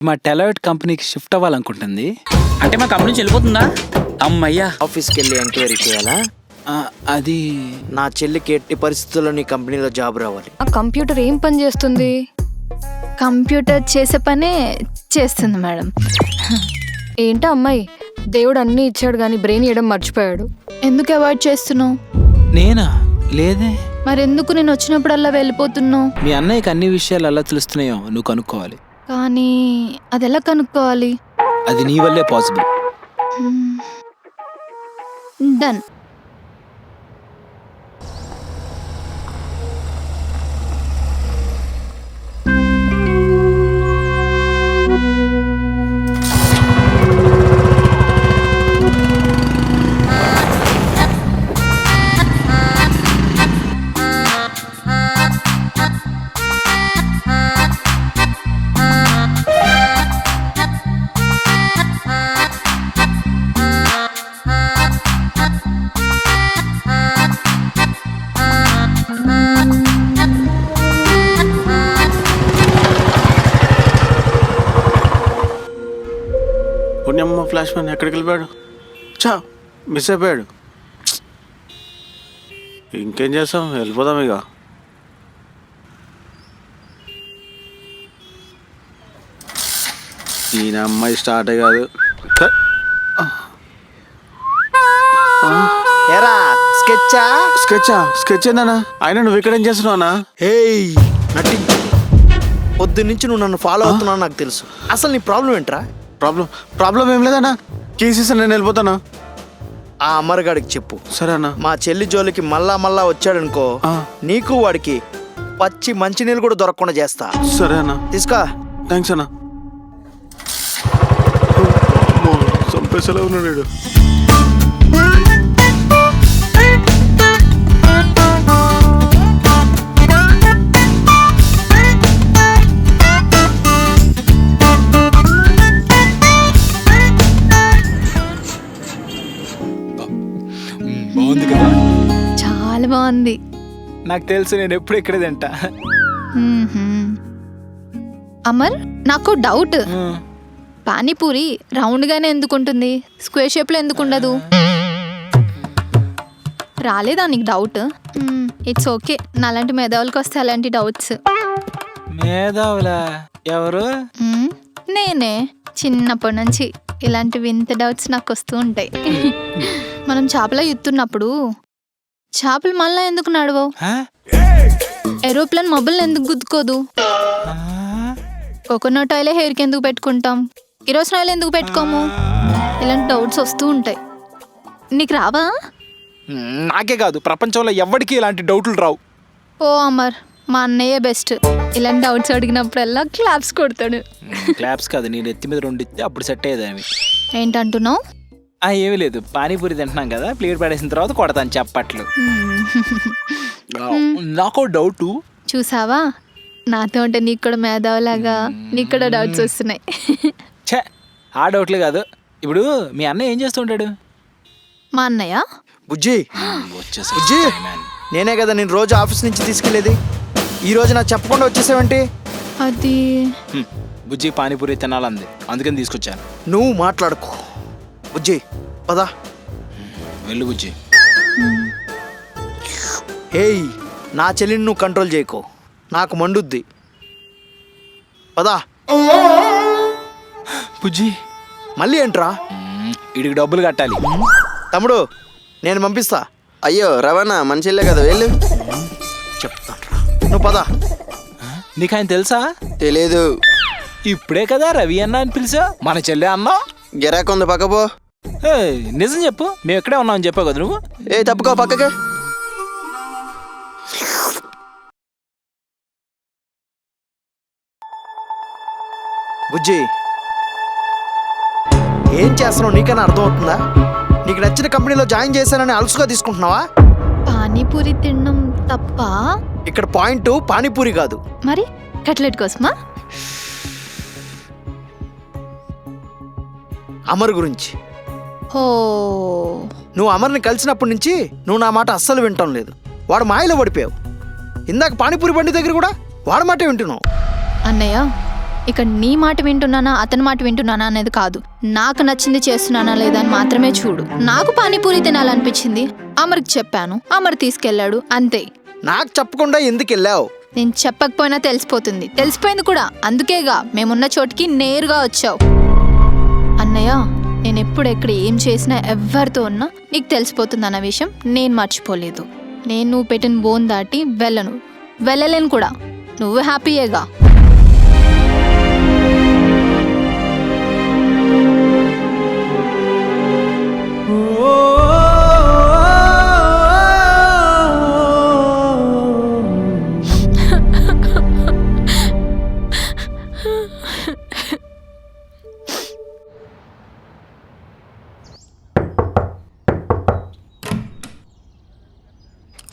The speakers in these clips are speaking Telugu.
మా టెలైట్ కంపెనీకి షిఫ్ట్ అవ్వాలనుకుంటుంది. అంటే మా కంపెనీ నుంచి వెళ్ళిపోతుందా? అమ్మయ్యా. ఆఫీస్కి వెళ్ళి ఎంక్వైరీ చేయాలా? అది నా చెల్లికి ఎట్టి పరిస్థితుల్లో నీ కంపెనీలో జాబ్ రావాలి. ఆ కంప్యూటర్ ఏం పని చేస్తుంది? కంప్యూటర్ చేసే పనే చేస్తుంది మేడం. ఏంటో అమ్మాయి, దేవుడు అన్నీ ఇచ్చాడు కానీ బ్రెయిన్ ఇవ్వడం మర్చిపోయాడు. ఎందుకు అవాయిడ్ చేస్తున్నావు? నేనా? లేదే. మరెందుకు నేను వచ్చినప్పుడల్లా వెళ్ళిపోతున్నావు? మీ అన్నయ్యకి అన్ని విషయాలు ఎలా తెలుస్తున్నాయో నువ్వు కనుక్కోవాలి. కానీ అది ఎలా కనుక్కోవాలి? అది నీ వల్లే పాసిబుల్. డన్. పుణ్యమ్మ ఫ్లాష్ మ్యాన్ ఎక్కడికి వెళ్ళిపోయాడు? చా, మిస్ అయిపోయాడు. ఇంకేం చేస్తాం, వెళ్ళిపోదాం ఇక. ఈయన అమ్మాయి స్టార్ట్ కాదు. ఎరా స్కెచ్చా? స్కెచ్ ఏందన్నా? ఆయన నువ్వు ఇక్కడ ఏం చేస్తున్నావు అన్నా? హేయ్ నటించు. పొద్దు నుంచి నువ్వు నన్ను ఫాలో అవుతున్నావు నాకు తెలుసు. అసలు నీ ప్రాబ్లం ఏంట్రా? ప్రాబ్లం ఏం లేదన్నా. కేసీస్ నేను వెళ్ళిపోతాను. ఆ అమరగాడికి చెప్పు. సరే అన్నా. మా చెల్లి జోలికి మళ్ళా వచ్చాడనుకో, నీకు వాడికి పచ్చి మంచినీళ్ళు కూడా దొరకకుండా చేస్తా. సరే అన్నా. తీసుకో. థ్యాంక్స్ అన్నా. చంపేసేలా ఉన్నాడు. బాగుంది కదా? చాలా బాగుంది. నాకు తెలుసు, నేను ఎప్పుడు ఇక్కడే తింటా. అమర్, నాకు డౌట్. పానీపూరి రౌండ్ గానే ఎందుకు ఉంటుంది, స్క్వేర్ షేప్ లో ఎందుకు ఉండదు? రాలేదా నీకు డౌట్? It's okay. నాలాంటి మేధావులకు వస్తే అలాంటి డౌట్స్. మేధావులా? ఎవరు? నేనే. చిన్నప్పటి నుంచి ఇలాంటి వింత డౌట్స్ నాకు వస్తూ ఉంటాయి. మనం చేపల ఎత్తున్నప్పుడు చేపలు మళ్ళా ఎందుకు నడవవు? ఏరోప్లేన్ మొబైల్ ఎందుకు గుద్దుకోదు? కోకోనట్ ఆయిల్ హెయిర్కి ఎందుకు పెట్టుకుంటాం, కిరోసిన్ ఆయిల్ ఎందుకు పెట్టుకోము? ఇలాంటి డౌట్స్ వస్తూ ఉంటాయి. నీకు రావా? నాకే కాదు, ప్రపంచంలో ఎవరికి ఇలాంటి డౌట్లు రావు. ఓ అమర్, మా అన్నయ్య బెస్ట్. ఇలాంటి డౌట్స్ అడిగినప్పుడల్లా క్లాప్స్ కొడతాడు. క్లాప్స్ కాదు, నేను ఎత్తి మీద రెండు ఇస్తే అప్పుడు సెట్ అయ్యేదాన్ని. ఏంటంటున్నావు? ఏమీ లేదు, పానీపూరి తింటున్నాం కదా, ప్లేట్ పడేసిన తర్వాత కొడతాను చప్పట్లు. నాకు డౌట్. చూసావా, నాతో ఉంటే నీకు కూడా మేధావులాగా నీకు కూడా డౌట్స్ వస్తున్నాయి. ఛే, ఆ డౌట్లు కాదు. ఇప్పుడు మీ అన్నయ్య ఏం చేస్తుంటాడు? మా అన్నయ్య బుజ్జి, వచ్చేసి బుజ్జి, నేనే కదా నేను రోజు ఆఫీస్ నుంచి తీసుకెళ్ళేది. ఈ రోజు నాకు చెప్పకుండా వచ్చేసావేంటి? అది బుజ్జి పానీపూరి తినాలంది, అందుకని తీసుకొచ్చాను. నువ్వు మాట్లాడుకో. బుజ్జి పదా. వెళ్ళు బుజ్జి. ఏయ్, నా చెల్లిని నువ్వు కంట్రోల్ చేయకో, నాకు మండుద్ది. పదా. బుజ్జి మళ్ళీ ఏంట్రా? వీడికి డబ్బులు కట్టాలి. తమ్ముడు, నేను పంపిస్తా. అయ్యో రవాణా మంచిలే కదా, వెళ్ళు. చెప్తాను రా, నువ్వు పదా. నీకు ఆయన తెలుసా? తెలీదు. ఇప్పుడే కదా రవి అన్న అని పిలిచా, మన చెల్లె అన్నా. గిరాకుంది పక్కపో. నిజం చెప్పు, మేము ఎక్కడే ఉన్నామని చెప్పావు కదా నువ్వు. తప్పుకో పక్కకి. బుజ్జి, ఏం చేస్తున్నావు నీకైనా అర్థం అవుతుందా? నీకు నచ్చిన కంపెనీలో జాయిన్ చేశానని అలసుగా తీసుకుంటున్నావా? పానీపూరి తినడం తప్ప? ఇక్కడ పాయింట్ పానీపూరి కాదు, మరి కట్లెట్ కోసమా? అమర్ గురించి. ఓ, నువ్వు అమర్ని కలిసినప్పటి నుంచి నువ్వు నా మాట అస్సలు వింటం లేదు. వాడు మాయలో పడిపోయావు. ఇందాక పానీపూరి బండి దగ్గర కూడా వాడి మాటే వింటున్నావు. అన్నయ్య ఇక్కడ నీ మాట వింటున్నానా అతని మాట వింటున్నానా అనేది కాదు, నాకు నచ్చింది చేస్తున్నానా లేదా అని మాత్రమే చూడు. నాకు పానీపూరి తినాలనిపించింది, అమర్కి చెప్పాను, అమర్ తీసుకెళ్ళాడు, అంతే. నాకు చెప్పకుండా ఎందుకు వెళ్ళావు? నేను చెప్పకపోయినా తెలిసిపోతుంది, తెలిసిపోయింది కూడా, అందుకేగా మేమున్న చోటికి నేరుగా వచ్చావు. అన్నయ్య, నేను ఎప్పుడు ఎక్కడ ఏం చేసినా ఎవరితో ఉన్నా నీకు తెలిసిపోతుంది అన్న విషయం నేను మర్చిపోలేదు. నేను నువ్వు పెట్టిన బోన్ దాటి వెళ్ళలేను కూడా. నువ్వు హ్యాపీయేగా.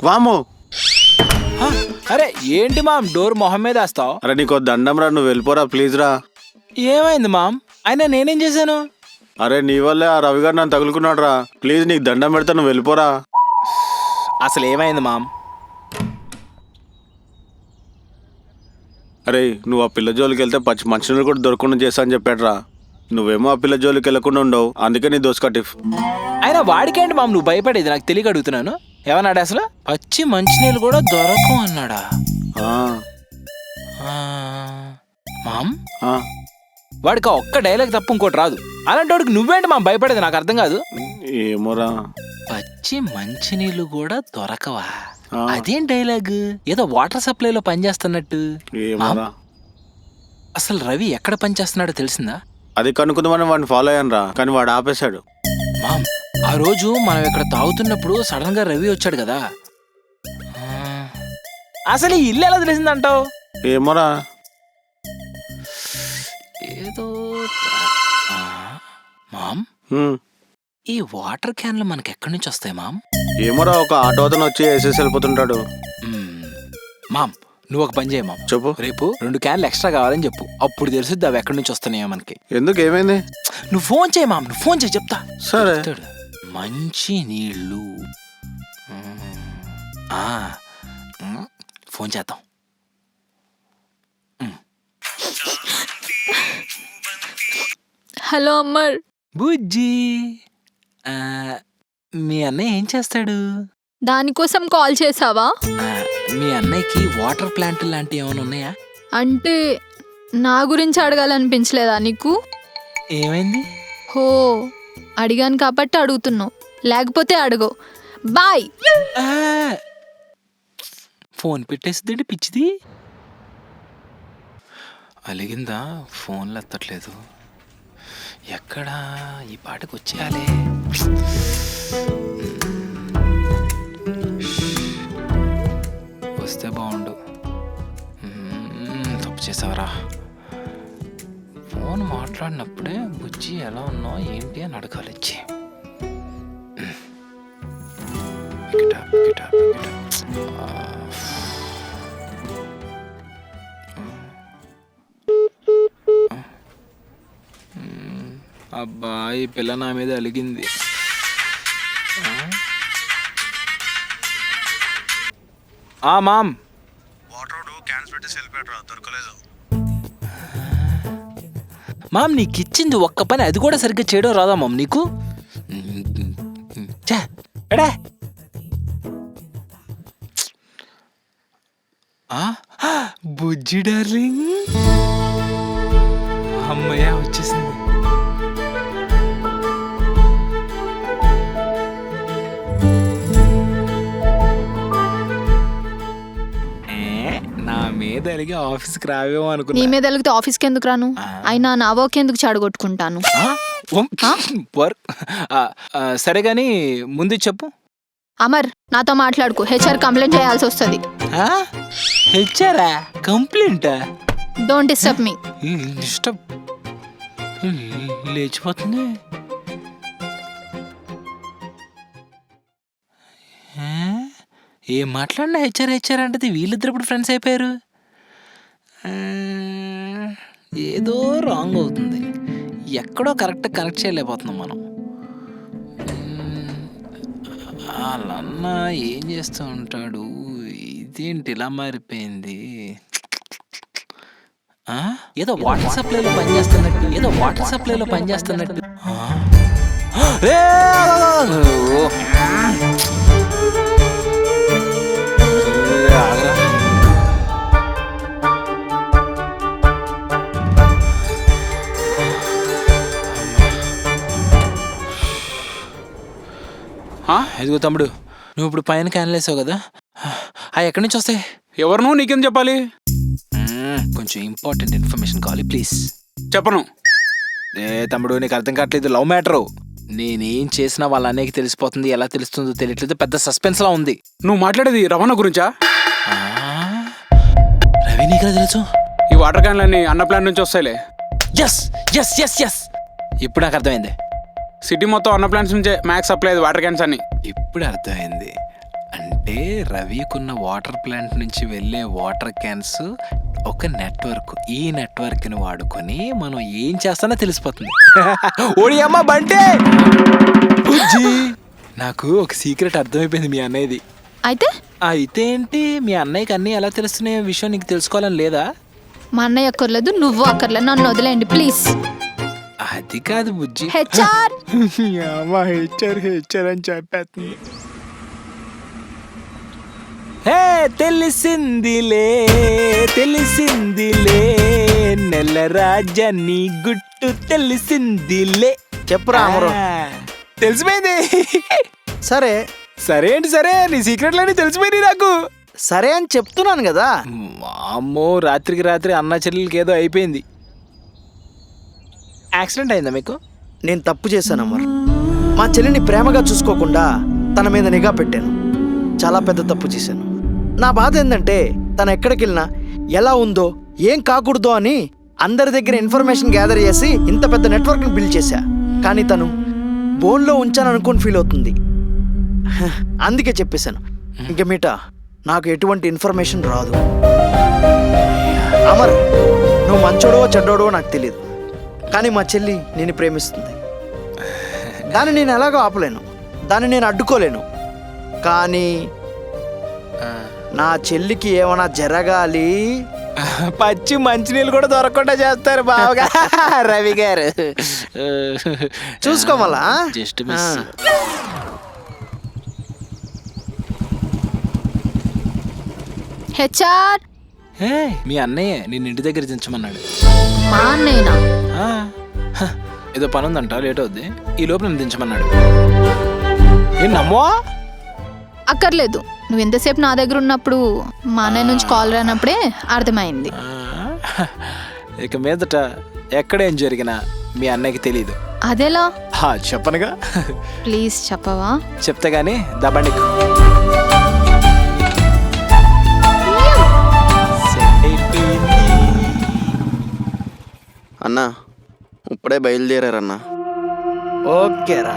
వాము. అరే ఏంటి మామ్ డోర్ మొహం మీద వేస్తావు? అరే నీకో దండం రా, నువ్వు వెళ్ళిపోరా ప్లీజ్ రా. ఏమైంది మామ్? అయినా నేనేం చేశాను? అరే నీ వల్లే ఆ రవి గారు నన్ను తగులుకున్నాడు రా. ప్లీజ్ నీకు దండం పెడతా, నువ్వు వెళ్ళిపోరా. అసలు ఏమైంది మామ్? అరే నువ్వు ఆ పిల్ల జోలికి వెళ్తే పచ్చి మనుషులు కూడా దొరకకుండా చేస్తా అని చెప్పాడు రా. నువ్వేమో ఆ పిల్ల జోలికి వెళ్ళకుండా ఉండవు, అందుకే నీ దోస్ కటిఫ్. అయినా వాడికేంటి మామ్ నువ్వు భయపడేది? నాకు తెలియక అడుగుతున్నాను. ఏమన్నాడు అసలు? పచ్చి మంచినీళ్ళు కూడా దొరకవు అన్నాడా? మామ్ వాడికి ఒక్క డైలాగ్ తప్ప ఇంకోటి రాదు. అలాంటి వాడికి నువ్వేంటి మామ్ భయపడేది? నాకు అర్థం కాదు. ఏమోరా, పచ్చి మంచినీళ్ళు కూడా దొరకవా? అదేం డైలాగ్? ఏదో వాటర్ సప్లైలో పనిచేస్తున్నట్టు. ఏమోరా. అసలు రవి ఎక్కడ పనిచేస్తున్నాడో తెలిసిందా? అది కనుక్కుందామని వాడిని ఫాలో అయ్యాను రా, కానీ వాడు ఆపేశాడు. మామ్ ఆ రోజు మనం ఇక్కడ తాగుతున్నప్పుడు సడన్ గా రవి వచ్చాడు కదా, అసలు ఈ ఇల్లు ఎలా తెలిసిందంటావు? ఏమోరా. ఏదో మామ్ ఈ వాటర్ క్యాన్లు మనకి ఎక్కడి నుంచి వస్తాయి మామ్? ఏమోరా, ఒక ఆటో అతను వచ్చి వేసేసి వెళ్ళిపోతుంటాడు. మామ్ నువ్వు ఒక పని చేయ మామ్, చెప్పు. రేపు 2 క్యాన్లు ఎక్స్ట్రా కావాలని చెప్పు, అప్పుడు తెలుసుద్ది అవి ఎక్కడి నుంచి వస్తున్నాయో మనకి. ఎందుకు, ఏమైంది? నువ్వు ఫోన్ చేయి మామ్, నువ్వు ఫోన్ చేయి, చెప్తా. సరే. మంచి నీళ్ళు. ఫోన్ చేద్దాం. హలో అమ్మర్. బుజ్జి, మీ అన్నయ్య ఏం చేస్తాడు? దానికోసం కాల్ చేసావా? మీ అన్నయ్యకి వాటర్ ప్లాంట్ లాంటివి ఏమైనా ఉన్నాయా? అంటే నా గురించి అడగాలనిపించలేదా నీకు? ఏమైంది? హో, అడిగాను కాబట్టి అడుగుతున్నావు, లేకపోతే అడగవు. బాయ్. ఫోన్ పెట్టేసిద్దండి పిచ్చిది. అలిగిందా? ఫోన్లు ఎత్తట్లేదు. ఎక్కడా? ఈ పాటకు వచ్చేయాలి. వస్తే బాగుండు. తప్పు చేసావరా. ఫోన్ మాట్లాడినప్పుడే బుజ్జి ఎలా ఉన్నావు ఏంటి అని అడగాలి. ఇచ్చి అబ్బా, ఈ పిల్ల నా మీద అలిగింది. మామ్ మామ్ నీకు ఇచ్చింది ఒక్క పని, అది కూడా సరిగ్గా చేయడం రాదా మామ్ నీకు? ఎడా బుజ్జి డార్లింగ్, అమ్మయ్య వచ్చేసింది. నా మీద అలిగి ఆఫీస్కి రావేమో అనుకున్నా. నీ మీద అలిగితే ఆఫీస్కి ఎందుకు రాను? అయినా నా వర్క్ ఎందుకు చెడగొట్టుకుంటాను? సరే గాని ముందు చెప్పు. అమర్, నాతో మాట్లాడుకో, హెచ్ఆర్ కంప్లైంట్ చేయాల్సి వస్తుంది. హెచ్ఆరా? కంప్లైంటా? Don't disturb me. డిస్టర్బ్ లేచిపోతుంది. ఏం మాట్లాడినా హెచ్ఆర్ అంటే వీళ్ళిద్దరు ఇప్పుడు ఫ్రెండ్స్ అయిపోయారు. ఏదో రాంగ్ అవుతుంది, ఎక్కడో కరెక్ట్ కనెక్ట్ చేయలేకపోతున్నాం మనం. వాళ్ళన్న ఏం చేస్తూ ఉంటాడు? ఇదేంటి ఇలా మారిపోయింది? ఏదో వాటర్ సప్లైలో పనిచేస్తున్నట్టు ఏ, ఓ. ఆగరా. ఇదిగో తమ్ముడు, నువ్వు ఇప్పుడు పైన క్యాన్లు వేసావు కదా, ఎక్కడి నుంచి వస్తాయి? ఎవరు నువ్వు? నీకేం చెప్పాలి? కొంచెం ఇంపార్టెంట్ ఇన్ఫర్మేషన్ కావాలి ప్లీజ్. చెప్పను. ఏ తమ్ముడు, నీకు అర్థం కావట్లేదు, లవ్ మ్యాటరు. నేనేం చేసినా వాళ్ళ అన్నయ్యకి తెలిసిపోతుంది, ఎలా తెలుస్తుందో తెలియట్లేదు, పెద్ద సస్పెన్స్ లా ఉంది. నువ్వు మాట్లాడేది రవాణా గురించా? రవి నీకు తెలుసు? ఈ వాటర్ క్యాన్లన్నీ అన్న ప్లాంట్ నుంచి వస్తాయిలే. ఎస్ ఎస్ ఎస్ ఎస్ ఇప్పుడు నాకు అర్థమైంది. సిటీ మొత్తం అన్న ప్లాంట్స్ నుంచే మ్యాక్స్ సప్లై అయ్యేది వాటర్ క్యాన్స్ అన్ని. ఇప్పుడు అర్థమైంది. అంటే రవికున్న వాటర్ ప్లాంట్ నుంచి వెళ్ళే వాటర్ క్యాన్స్ ఒక నెట్వర్క్. ఈ నెట్వర్క్ ని వాడుకొని మనం ఏం చేస్తానో తెలిసిపోతుంది. ఓడి అమ్మ బంటే, నాకు ఒక సీక్రెట్ అర్థమైపోయింది మీ అన్నయ్యది. అయితే ఏంటి, మీ అన్నయ్యకి అన్నీ ఎలా తెలుస్తున్నాయో విషయం నీకు తెలుసుకోవాలని లేదా? మా అన్నయ్య అక్కర్లేదు, నువ్వు అక్కర్లేదు, నన్ను వదిలేండి ప్లీజ్. అది కాదు బుజ్జి. హెచ్ఆర్ అని చెప్పేస్తుంది. హే తెలిసిందిలే నెల రాజా నీ గుట్టు తెలిసిందిలే. చెప్పురా అమరు. తెలిసిపోయింది. సరే సరే ఏంటి సరే, నీ సీక్రెట్లన్నీ తెలిసిపోయింది నాకు. సరే అని చెప్తున్నాను కదా. అమ్మో, రాత్రికి రాత్రి అన్న చెల్లెలకి ఏదో అయిపోయింది. యాక్సిడెంట్ అయిందా మీకు? నేను తప్పు చేశాను అమర్. మా చెల్లిని ప్రేమగా చూసుకోకుండా తన మీద నిఘా పెట్టాను. చాలా పెద్ద తప్పు చేశాను. నా బాధ ఏంటంటే తను ఎక్కడికి వెళ్ళినా ఎలా ఉందో ఏం కాకూడదో అని అందరి దగ్గర ఇన్ఫర్మేషన్ గ్యాదర్ చేసి ఇంత పెద్ద నెట్వర్క్ని బిల్డ్ చేశా. కానీ తను బోన్లో ఉంచాను అనుకుని ఫీల్ అవుతుంది. అందుకే చెప్పేశాను, ఇంక మీట నాకు ఎటువంటి ఇన్ఫర్మేషన్ రాదు. అమర్, నువ్వు మంచోడో చెడ్డోడో నాకు తెలియదు, కానీ మా చెల్లి నేను ప్రేమిస్తుంది. దాన్ని నేను ఎలాగో ఆపలేను, దాన్ని నేను అడ్డుకోలేను. కానీ నా చెల్లికి ఏమైనా జరగాలి, పచ్చి మంచినీళ్ళు కూడా దొరకకుండా చేస్తారు బావగా రవి గారు. చూసుకోవాలా? Just miss. హెచ్ఆర్ మీ అన్నయ్య నిన్ను ఇంటి దగ్గర దించమన్నాడు. మా అన్నయ్యనా? ఏదో పని ఉందంట, లేట్ అవుద్ది, ఈ లోపు నన్ను దించమన్నాడు. ఏం నమ్మో? అక్కర్లేదు, నువ్వు ఎంతసేపు నా దగ్గర ఉన్నప్పుడు మా అన్నయ్య నుంచి కాల్ రానప్పుడే అర్థమైంది. ఇక మీదట ఎక్కడేం జరిగినా మీ అన్నయ్యకి తెలీదు. అదెలా? చెప్పనుగా. ప్లీజ్ చెప్పవా? చెప్తే గానీ దబండి. అన్నా ఇప్పుడే బయలుదేరారన్నా. ఓకేరా.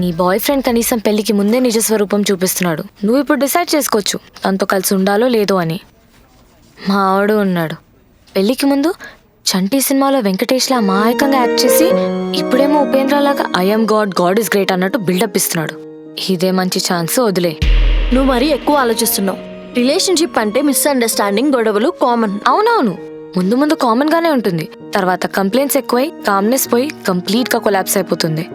నీ బాయ్ ఫ్రెండ్ కనీసం పెళ్లికి ముందే నిజ స్వరూపం చూపిస్తున్నాడు. నువ్వు ఇప్పుడు డిసైడ్ చేసుకోవచ్చు తనతో కలిసి ఉండాలో లేదో అని. మా ఆవిడ ఉన్నాడు, పెళ్లికి ముందు చంటి సినిమాలో వెంకటేష్లా అమాయకంగా యాక్ట్ చేసి ఇప్పుడేమో ఉపేంద్రలాగా I'm God, God is great అన్నట్టు బిల్డప్ ఇస్తున్నాడు. ఇదే మంచి ఛాన్స్, వదిలే. నువ్వు మరీ ఎక్కువ ఆలోచిస్తున్నావు. రిలేషన్షిప్ అంటే మిస్అండర్స్టాండింగ్, గొడవలు కామన్. అవునవును, ముందు ముందు కామన్ గానే ఉంటుంది, తర్వాత కంప్లైంట్స్ ఎక్కువై కామ్నెస్ పోయి కంప్లీట్ గా కొలాప్స్ అయిపోతుంది.